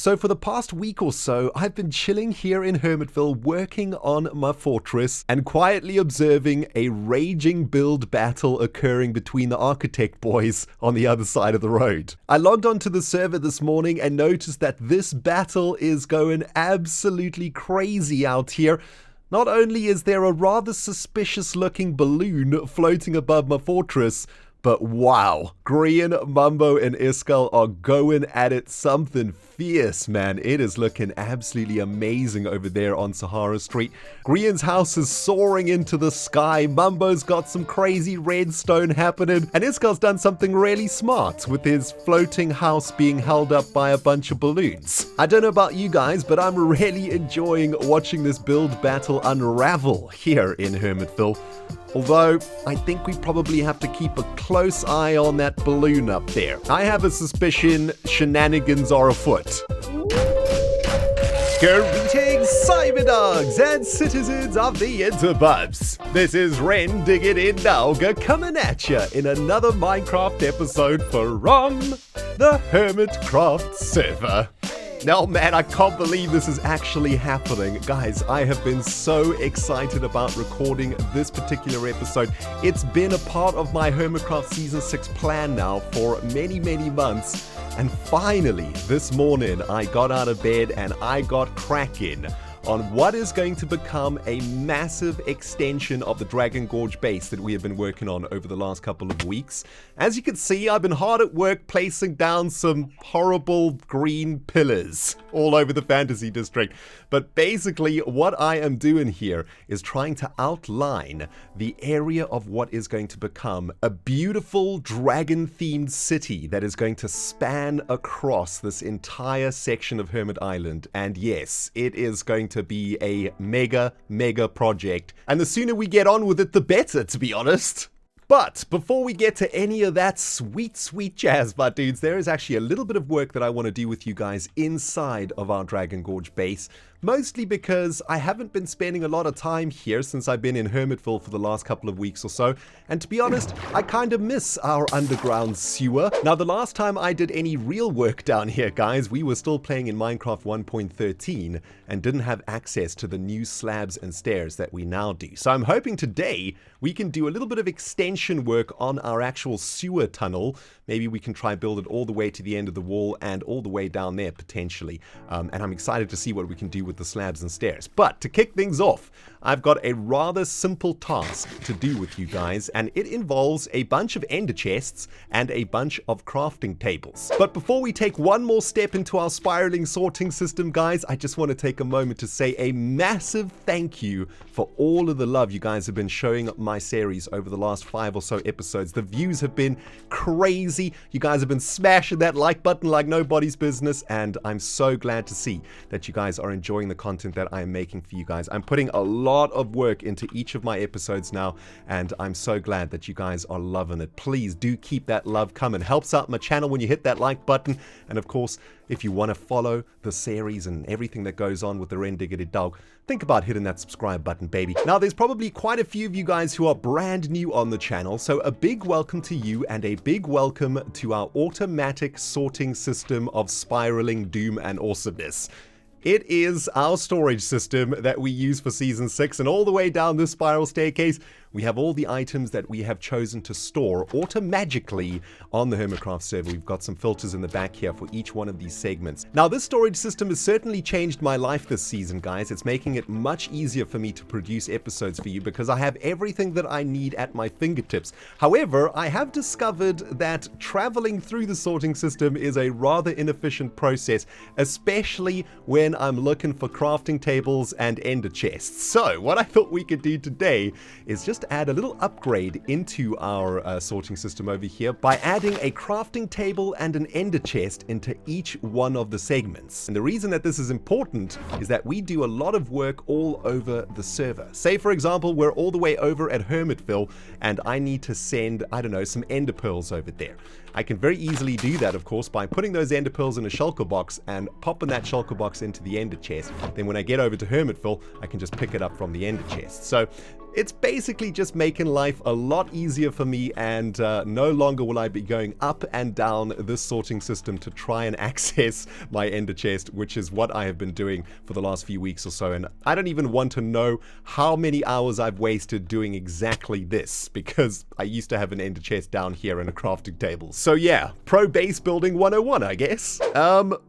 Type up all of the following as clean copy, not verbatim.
So for the past week or so, I've been chilling here in Hermitville, working on my fortress and quietly observing a raging build battle occurring between the architect boys on the other side of the road. I logged onto the server this morning and noticed that this battle is going absolutely crazy out here. Not only is there a rather suspicious looking balloon floating above my fortress, but wow, Grian, Mumbo, and Iskal are going at it something fierce, man. It is looking absolutely amazing over there on Sahara Street. Grian's house is soaring into the sky. Mumbo's got some crazy redstone happening. And Iskal's done something really smart with his floating house being held up by a bunch of balloons. I don't know about you guys, but I'm really enjoying watching this build battle unravel here in Hermitville. Although, I think we probably have to keep a close eye on that balloon up there. I have a suspicion shenanigans are afoot. Greetings, Cyberdogs and citizens of the interbubs. This is RENDOG'S coming at you in another Minecraft episode from the HermitCraft server. No, man, I can't believe this is actually happening. Guys, I have been so excited about recording this particular episode. It's been a part of my HermitCraft Season 6 plan now for many, many months. And finally, this morning, I got out of bed and I got cracking on what is going to become a massive extension of the Dragon Gorge base that we have been working on over the last couple of weeks. As you can see, I've been hard at work placing down some horrible green pillars all over the fantasy district. But basically, what I am doing here is trying to outline the area of what is going to become a beautiful dragon-themed city that is going to span across this entire section of Hermit Island. And yes, it is going to be a mega project. And the sooner we get on with it, the better, to be honest. But before we get to any of that sweet jazz, my dudes, there is actually a little bit of work that I want to do with you guys inside of our Dragon Gorge base. Mostly because I haven't been spending a lot of time here since I've been in Hermitville for the last couple of weeks or so. And to be honest, I kind of miss our underground sewer. Now, the last time I did any real work down here, guys, we were still playing in Minecraft 1.13 and didn't have access to the new slabs and stairs that we now do. So I'm hoping today we can do a little bit of extension work on our actual sewer tunnel. Maybe we can try build it all the way to the end of the wall and all the way down there potentially. And I'm excited to see what we can do with the slabs and stairs. But to kick things off, I've got a rather simple task to do with you guys, and it involves a bunch of ender chests and a bunch of crafting tables. But before we take one more step into our spiraling sorting system, guys, I just want to take a moment to say a massive thank you for all of the love you guys have been showing my series over the last 5 or so episodes. The views have been crazy. You guys have been smashing that like button like nobody's business, and I'm so glad to see that you guys are enjoying the content that I'm making for you guys. I'm putting a lot of work into each of my episodes now, and I'm so glad that you guys are loving it. Please do keep that love coming. Helps out my channel when you hit that like button, and of course, if you want to follow the series and everything that goes on with the RENDOG'S, think about hitting that subscribe button, baby. Now, there's probably quite a few of you guys who are brand new on the channel, so a big welcome to you and a big welcome to our automatic sorting system of spiraling doom and awesomeness. It is our storage system that we use for Season 6, and all the way down this spiral staircase, we have all the items that we have chosen to store automagically on the HermitCraft server. We've got some filters in the back here for each one of these segments. Now, this storage system has certainly changed my life this season, guys. It's making it much easier for me to produce episodes for you because I have everything that I need at my fingertips. However, I have discovered that traveling through the sorting system is a rather inefficient process, especially when I'm looking for crafting tables and ender chests. So, what I thought we could do today is just add a little upgrade into our sorting system over here by adding a crafting table and an ender chest into each one of the segments. And the reason that this is important is that we do a lot of work all over the server. Say, for example, we're all the way over at Hermitville and I need to send, I don't know, some ender pearls over there. I can very easily do that, of course, by putting those ender pearls in a shulker box and popping that shulker box into the ender chest. Then when I get over to Hermitville, I can just pick it up from the ender chest. So It's basically just making life a lot easier for me, and no longer will I be going up and down this sorting system to try and access my ender chest, which is what I have been doing for the last few weeks or so. And I don't even want to know how many hours I've wasted doing exactly this, because I used to have an ender chest down here and a crafting table. So yeah, pro base building 101, I guess.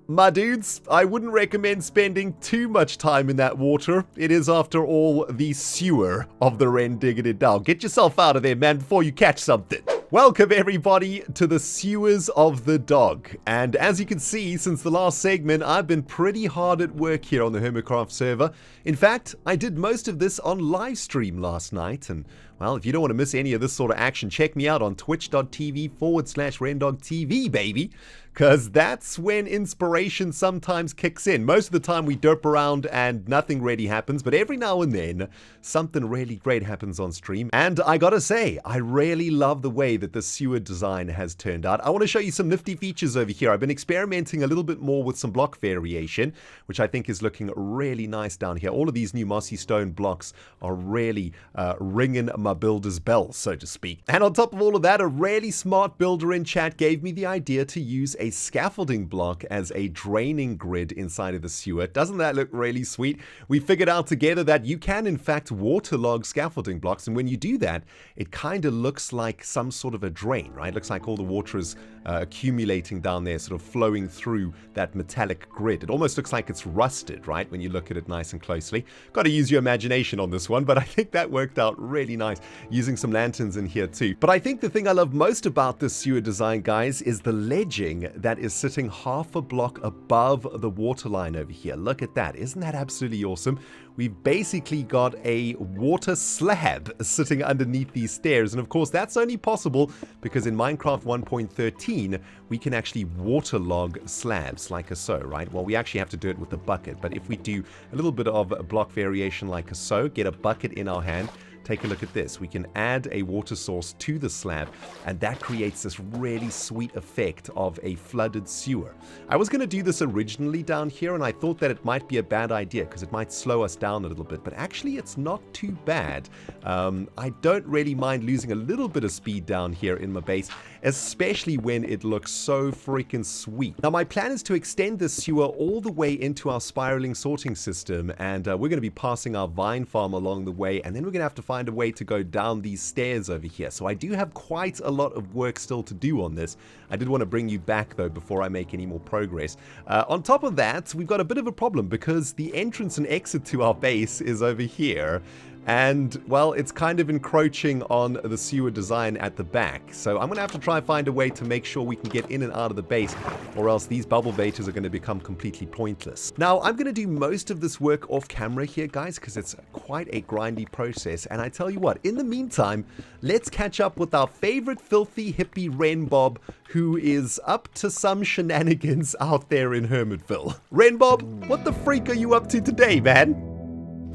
My dudes, I wouldn't recommend spending too much time in that water. It is, after all, the sewer of the RENDOG'S. Get yourself out of there, man, before you catch something. Welcome everybody to the sewers of the dog. And as you can see, since the last segment, I've been pretty hard at work here on the HermitCraft server. In fact, I did most of this on live stream last night, and well, if you don't want to miss any of this sort of action, check me out on twitch.tv/RendogTV, baby. Because that's when inspiration sometimes kicks in. Most of the time we derp around and nothing really happens, but every now and then something really great happens on stream. And I gotta say, I really love the way that the sewer design has turned out. I want to show you some nifty features over here. I've been experimenting a little bit more with some block variation, which I think is looking really nice down here. All of these new mossy stone blocks are really ringing my builder's bell, so to speak. And on top of all of that, a really smart builder in chat gave me the idea to use a scaffolding block as a draining grid inside of the sewer. Doesn't that look really sweet? We figured out together that you can in fact waterlog scaffolding blocks, and when you do that, it kind of looks like some sort of a drain, right? It looks like all the water is accumulating down there, sort of flowing through that metallic grid. It almost looks like it's rusted, right, when you look at it nice and closely. Got to use your imagination on this one, but I think that worked out really nice, using some lanterns in here too. But I think the thing I love most about this sewer design, guys, is the ledging that is sitting half a block above the water line over here. Look at that. Isn't that absolutely awesome? We've basically got a water slab sitting underneath these stairs. And of course, that's only possible because in Minecraft 1.13, we can actually waterlog slabs like so, right? Well, we actually have to do it with a bucket. But if we do a little bit of block variation like so, get a bucket in our hand, take a look at this. We can add a water source to the slab, and that creates this really sweet effect of a flooded sewer. I was going to do this originally down here, and I thought that it might be a bad idea because it might slow us down a little bit, but actually it's not too bad. I don't really mind losing a little bit of speed down here in my base, especially when it looks so freaking sweet. Now, my plan is to extend this sewer all the way into our spiraling sorting system, and we're going to be passing our vine farm along the way, and then we're going to have to find a way to go down these stairs over here. So I do have quite a lot of work still to do on this. I did want to bring you back though before I make any more progress. On top of that, we've got a bit of a problem because the entrance and exit to our base is over here. And, well, it's kind of encroaching on the sewer design at the back. So I'm going to have to try and find a way to make sure we can get in and out of the base, or else these bubble baiters are going to become completely pointless. Now, I'm going to do most of this work off camera here, guys, because it's quite a grindy process. And I tell you what, in the meantime, let's catch up with our favorite filthy hippie Renbob, who is up to some shenanigans out there in Hermitville. Renbob, what the freak are you up to today, man?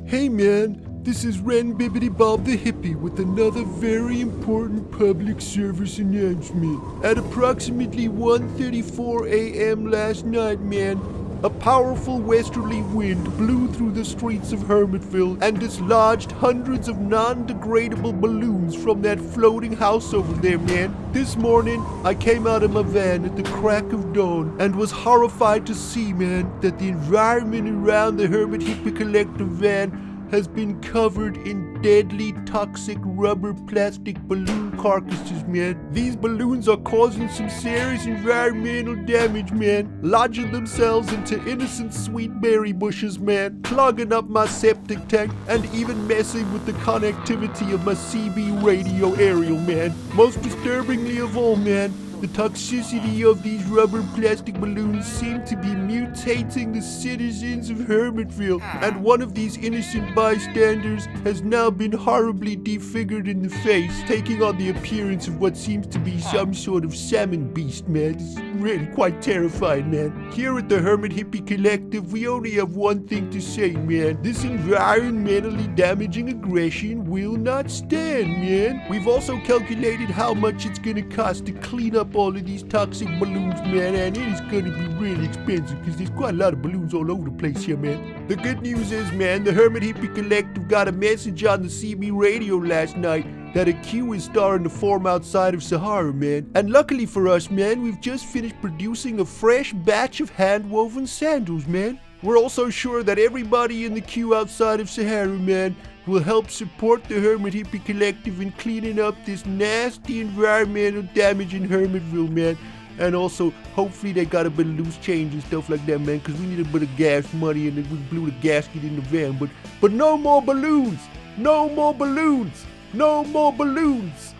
Hey, man. This is Ren Bibbidi Bob the Hippie with another very important public service announcement. At approximately 1:34 a.m. last night, man, a powerful westerly wind blew through the streets of Hermitville and dislodged hundreds of non-degradable balloons from that floating house over there, man. This morning, I came out of my van at the crack of dawn and was horrified to see, man, that the environment around the Hermit Hippie Collective van has been covered in deadly toxic rubber plastic balloon carcasses, man. These balloons are causing some serious environmental damage, man. Lodging themselves into innocent sweet berry bushes, man. Clogging up my septic tank and even messing with the connectivity of my CB radio aerial, man. Most disturbingly of all, man, the toxicity of these rubber plastic balloons seem to be mutating the citizens of Hermitville, and one of these innocent bystanders has now been horribly defigured in the face, taking on the appearance of what seems to be some sort of salmon beast, man. It's really quite terrifying, man. Here at the Hermit Hippie Collective, we only have one thing to say, man. This environmentally damaging aggression will not stand, man. We've also calculated how much it's gonna cost to clean up up all of these toxic balloons, man, and it is going to be really expensive because there's quite a lot of balloons all over the place here, man. The good news is, man, the Hermit Hippie Collective got a message on the CB radio last night that a queue is starting to form outside of Sahara, man. And luckily for us, man, we've just finished producing a fresh batch of hand-woven sandals, man. We're also sure that everybody in the queue outside of Sahara, man, will help support the Hermit Hippie Collective in cleaning up this nasty environmental damage in Hermitville, man. And also, hopefully they got a bit of loose change and stuff like that, man, because we need a bit of gas money and we blew the gasket in the van. But no more balloons! No more balloons! No more balloons!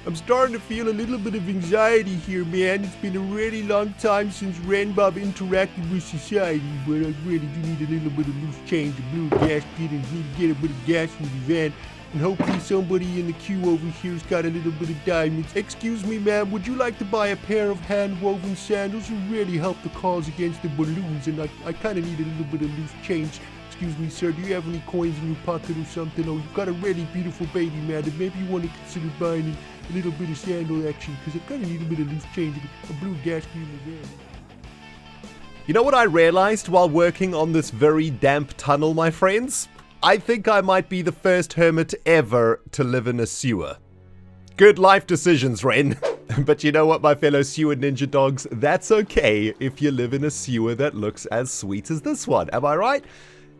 I'm starting to feel a little bit of anxiety here, man. It's been a really long time since Renbob interacted with society, but I really do need a little bit of loose change to blew a gasket and need to get a bit of gas in the van. And hopefully somebody in the queue over here's got a little bit of diamonds. Excuse me, ma'am, would you like to buy a pair of hand-woven sandals? You really help the cause against the balloons, and I kind of need a little bit of loose change. Excuse me, sir, do you have any coins in your pocket or something? Oh, you've got a really beautiful baby, man, and maybe you want to consider buying a little bit of sandal action, because I kind of need a bit of loose change. A blue gasket in the van. You know what I realized while working on this very damp tunnel, my friends? I think I might be the first hermit ever to live in a sewer. Good life decisions, Ren. But you know what, my fellow sewer ninja dogs? That's okay if you live in a sewer that looks as sweet as this one. Am I right?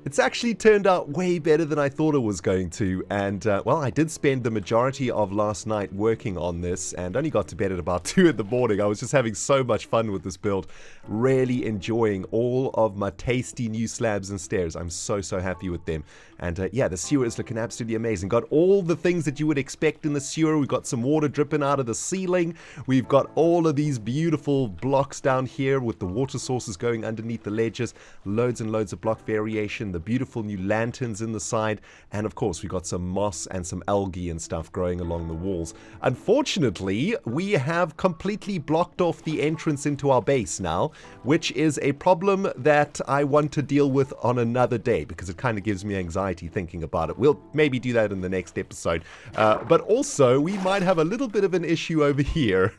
It's actually turned out way better than I thought it was going to, and well, I did spend the majority of last night working on this and only got to bed at about 2 in the morning. I was just having so much fun with this build, really enjoying all of my tasty new slabs and stairs. I'm so happy with them. And yeah, the sewer is looking absolutely amazing. Got all the things that you would expect in the sewer. We've got some water dripping out of the ceiling. We've got all of these beautiful blocks down here with the water sources going underneath the ledges. Loads and loads of block variation. The beautiful new lanterns in the side. And of course, we got some moss and some algae and stuff growing along the walls. Unfortunately, we have completely blocked off the entrance into our base now, which is a problem that I want to deal with on another day because it kind of gives me anxiety thinking about it. We'll maybe do that in the next episode. But also, we might have a little bit of an issue over here.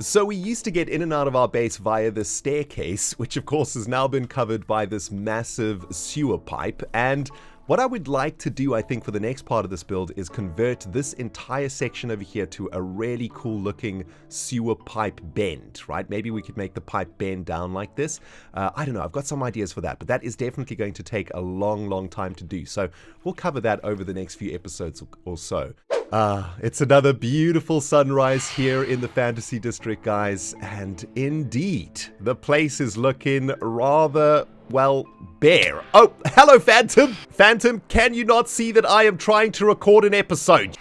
So we used to get in and out of our base via this staircase, which of course has now been covered by this massive sewer pipe. And what I would like to do, I think, for the next part of this build is convert this entire section over here to a really cool looking sewer pipe bend, right? Maybe we could make the pipe bend down like this. I don't know. I've got some ideas for that, but that is definitely going to take a long time to do. So we'll cover that over the next few episodes or so. It's another beautiful sunrise here in the Fantasy District, guys. And indeed, the place is looking rather, well, bare. Oh, hello, Phantom. Phantom, can you not see that I am trying to record an episode?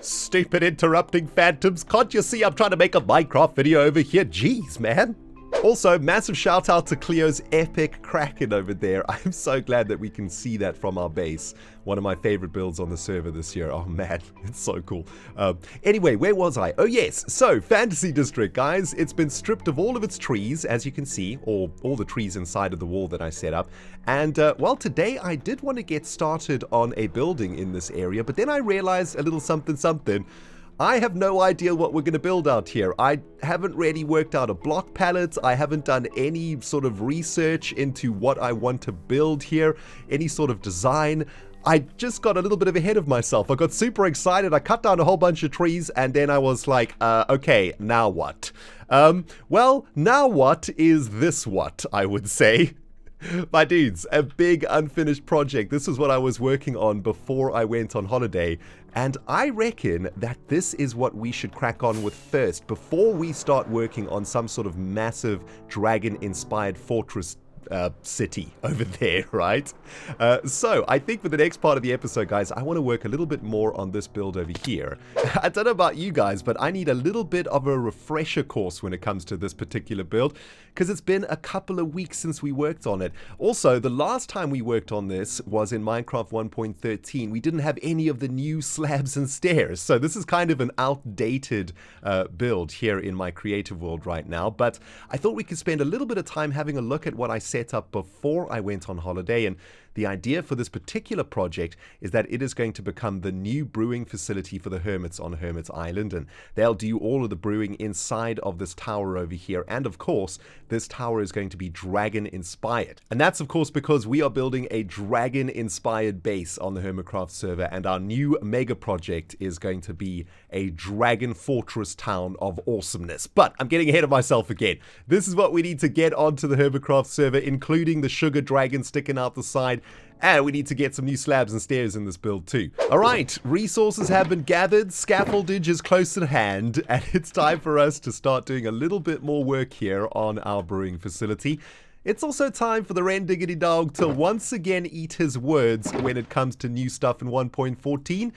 Stupid interrupting phantoms. Can't you see I'm trying to make a Minecraft video over here? Jeez, man. Also, massive shout out to Cleo's epic Kraken over there. I'm so glad that we can see that from our base. One of my favorite builds on the server this year. Oh man, it's so cool. Anyway, where was I? Oh yes, so Fantasy District, guys. It's been stripped of all of its trees, as you can see, or all the trees inside of the wall that I set up. And well, today I did want to get started on a building in this area, but then I realized a little something. I have no idea what we're going to build out here. I haven't really worked out a block palette. I haven't done any sort of research into what I want to build here, any sort of design. I just got a little bit ahead of myself. I got super excited. I cut down a whole bunch of trees and then I was like, okay, now what? Well, now what is this what, I would say. My dudes, a big unfinished project. This is what I was working on before I went on holiday. And I reckon that this is what we should crack on with first before we start working on some sort of massive dragon-inspired fortress city over there, right? So I think for the next part of the episode, guys, I want to work a little bit more on this build over here. I don't know about you guys, but I need a little bit of a refresher course when it comes to this particular build, because it's been a couple of weeks since we worked on it. Also, the last time we worked on this was in Minecraft 1.13. We didn't have any of the new slabs and stairs, so this is kind of an outdated build here in my creative world right now, but I thought we could spend a little bit of time having a look at what I set up before I went on holiday, and The idea for this particular project is that it is going to become the new brewing facility for the Hermits on Hermit Island, and they'll do all of the brewing inside of this tower over here. And of course, this tower is going to be dragon inspired. And that's of course because we are building a dragon inspired base on the HermitCraft server, and our new mega project is going to be a dragon fortress town of awesomeness. But I'm getting ahead of myself again. This is what we need to get onto the HermitCraft server, including the sugar dragon sticking out the side. And we need to get some new slabs and stairs in this build too. Alright, resources have been gathered, scaffoldage is close at hand, and it's time for us to start doing a little bit more work here on our brewing facility. It's also time for the RENDOG'S to once again eat his words when it comes to new stuff in 1.14.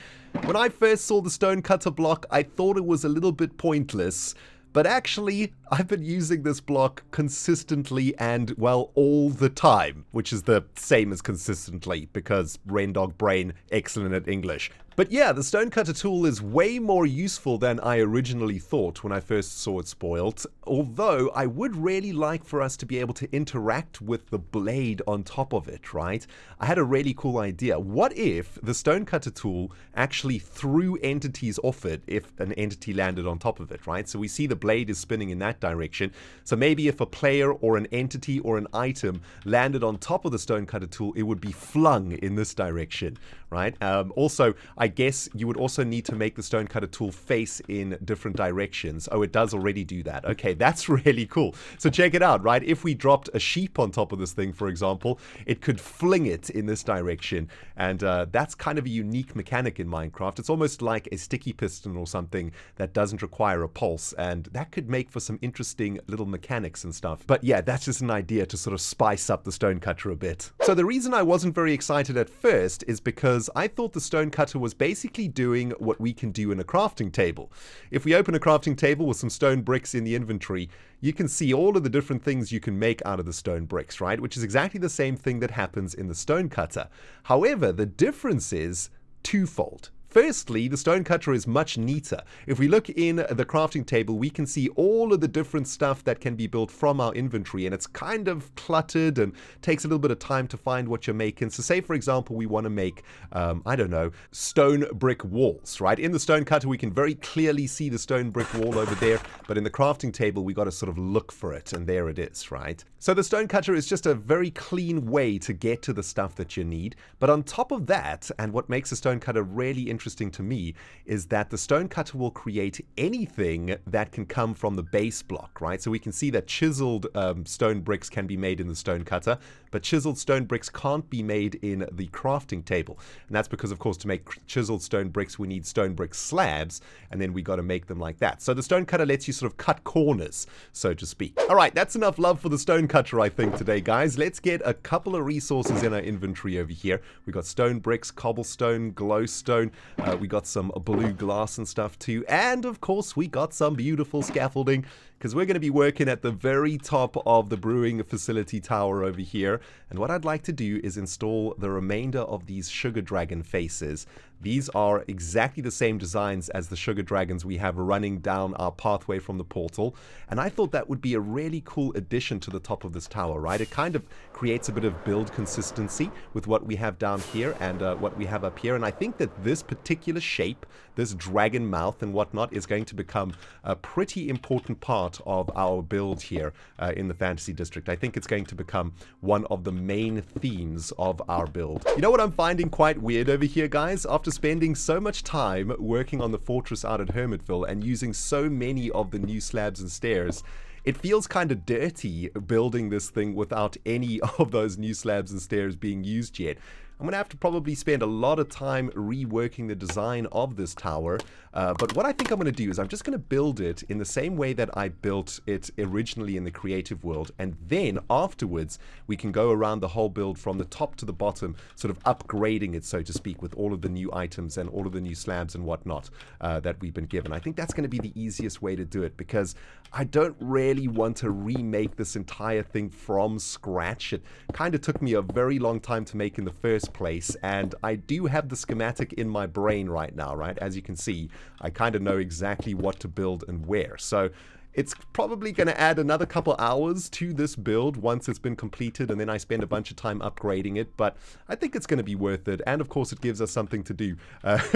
When I first saw the stone cutter block, I thought it was a little bit pointless. But actually, I've been using this block consistently and, well, all the time, which is the same as consistently, because Rendog brain, excellent at English. But yeah, the stonecutter tool is way more useful than I originally thought when I first saw it spoiled, although I would really like for us to be able to interact with the blade on top of it, right? I had a really cool idea. What if the stonecutter tool actually threw entities off it if an entity landed on top of it, right? So we see the blade is spinning in that direction. So maybe if a player or an entity or an item landed on top of the stonecutter tool, it would be flung in this direction, right? Also, I guess you would also need to make the stonecutter tool face in different directions. Oh, it does already do that. Okay, that's really cool. So check it out, right? If we dropped a sheep on top of this thing, for example, it could fling it in this direction. And that's kind of a unique mechanic in Minecraft. It's almost like a sticky piston or something that doesn't require a pulse. And that could make for some interesting little mechanics and stuff. But yeah, that's just an idea to sort of spice up the stonecutter a bit. So the reason I wasn't very excited at first is because I thought the stonecutter was basically doing what we can do in a crafting table. If we open a crafting table with some stone bricks in the inventory, you can see all of the different things you can make out of the stone bricks, right? Which is exactly the same thing that happens in the stonecutter. However, the difference is twofold. Firstly, the stonecutter is much neater. If we look in the crafting table, we can see all of the different stuff that can be built from our inventory, and it's kind of cluttered and takes a little bit of time to find what you're making. So say, for example, we want to make, I don't know, stone brick walls, right? In the stonecutter, we can very clearly see the stone brick wall over there, but in the crafting table, we got to sort of look for it, and there it is, right? So the stonecutter is just a very clean way to get to the stuff that you need. But on top of that, and what makes the stonecutter really interesting to me, is that the stonecutter will create anything that can come from the base block, right? So we can see that chiseled stone bricks can be made in the stonecutter, but chiseled stone bricks can't be made in the crafting table. And that's because, of course, to make chiseled stone bricks, we need stone brick slabs, and then we got to make them like that. So the stonecutter lets you sort of cut corners, so to speak. All right, that's enough love for the stonecutter, I think, today, guys. Let's get a couple of resources in our inventory over here. We got stone bricks, cobblestone, glowstone. We got some blue glass and stuff too. And, of course, we got some beautiful scaffolding, because we're going to be working at the very top of the brewing facility tower over here. And what I'd like to do is install the remainder of these sugar dragon faces. These are exactly the same designs as the sugar dragons we have running down our pathway from the portal. And I thought that would be a really cool addition to the top of this tower, right? It kind of creates a bit of build consistency with what we have down here and what we have up here. And I think that this particular shape, this dragon mouth and whatnot, is going to become a pretty important part of our build here in the Fantasy District. I think it's going to become one of the main themes of our build. You know what I'm finding quite weird over here, guys? After spending so much time working on the fortress out at Hermitville and using so many of the new slabs and stairs, it feels kind of dirty building this thing without any of those new slabs and stairs being used yet. I'm going to have to probably spend a lot of time reworking the design of this tower. But what I think I'm going to do is I'm just going to build it in the same way that I built it originally in the creative world. And then afterwards, we can go around the whole build from the top to the bottom, sort of upgrading it, so to speak, with all of the new items and all of the new slabs and whatnot that we've been given. I think that's going to be the easiest way to do it, because I don't really want to remake this entire thing from scratch. It kind of took me a very long time to make in the first place, and I do have the schematic in my brain right now, right? As you can see, I kind of know exactly what to build and where. So It's probably going to add another couple hours to this build once it's been completed, and then I spend a bunch of time upgrading it, but I think it's going to be worth it, and of course it gives us something to do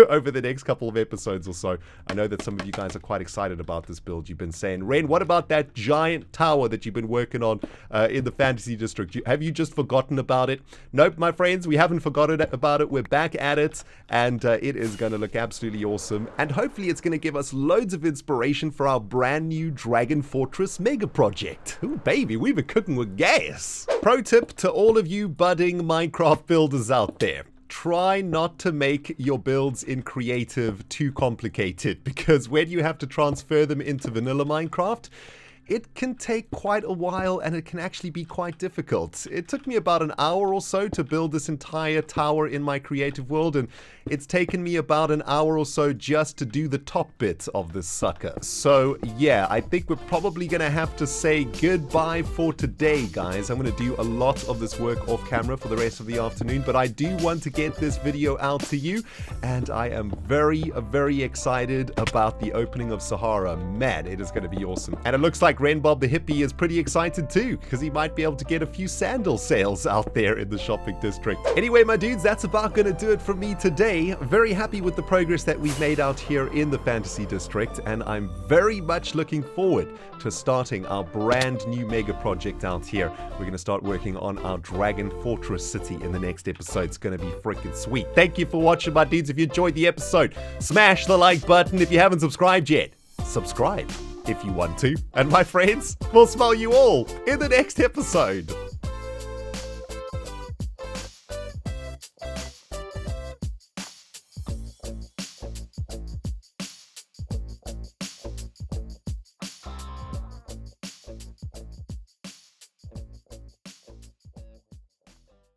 over the next couple of episodes or so. I know that some of you guys are quite excited about this build. You've been saying, Ren, what about that giant tower that you've been working on in the Fantasy District? Have you just forgotten about it? Nope, my friends, we haven't forgotten about it. We're back at it, and it is going to look absolutely awesome, and hopefully it's going to give us loads of inspiration for our brand new Dragon Fortress mega project. Ooh, baby, we were cooking with gas. Pro tip to all of you budding Minecraft builders out there. Try not to make your builds in creative too complicated, because when you have to transfer them into vanilla Minecraft, it can take quite a while and it can actually be quite difficult. It took me about an hour or so to build this entire tower in my creative world, and it's taken me about an hour or so just to do the top bit of this sucker. So yeah, I think we're probably gonna have to say goodbye for today, guys. I'm gonna do a lot of this work off camera for the rest of the afternoon, but I do want to get this video out to you, and I am very, very excited about the opening of Sahara. Man, it is gonna be awesome. And it looks like Renbob the hippie is pretty excited too, because he might be able to get a few sandal sales out there in the shopping district. Anyway, my dudes, that's about gonna do it from me today. Very happy with the progress that we've made out here in the Fantasy District, and I'm very much looking forward to starting our brand new mega project out here. We're gonna start working on our Dragon Fortress city in the next episode. It's gonna be freaking sweet. Thank you for watching, my dudes. If you enjoyed the episode, smash the like button. If you haven't subscribed yet, subscribe if you want to. And my friends, we'll smell you all in the next episode.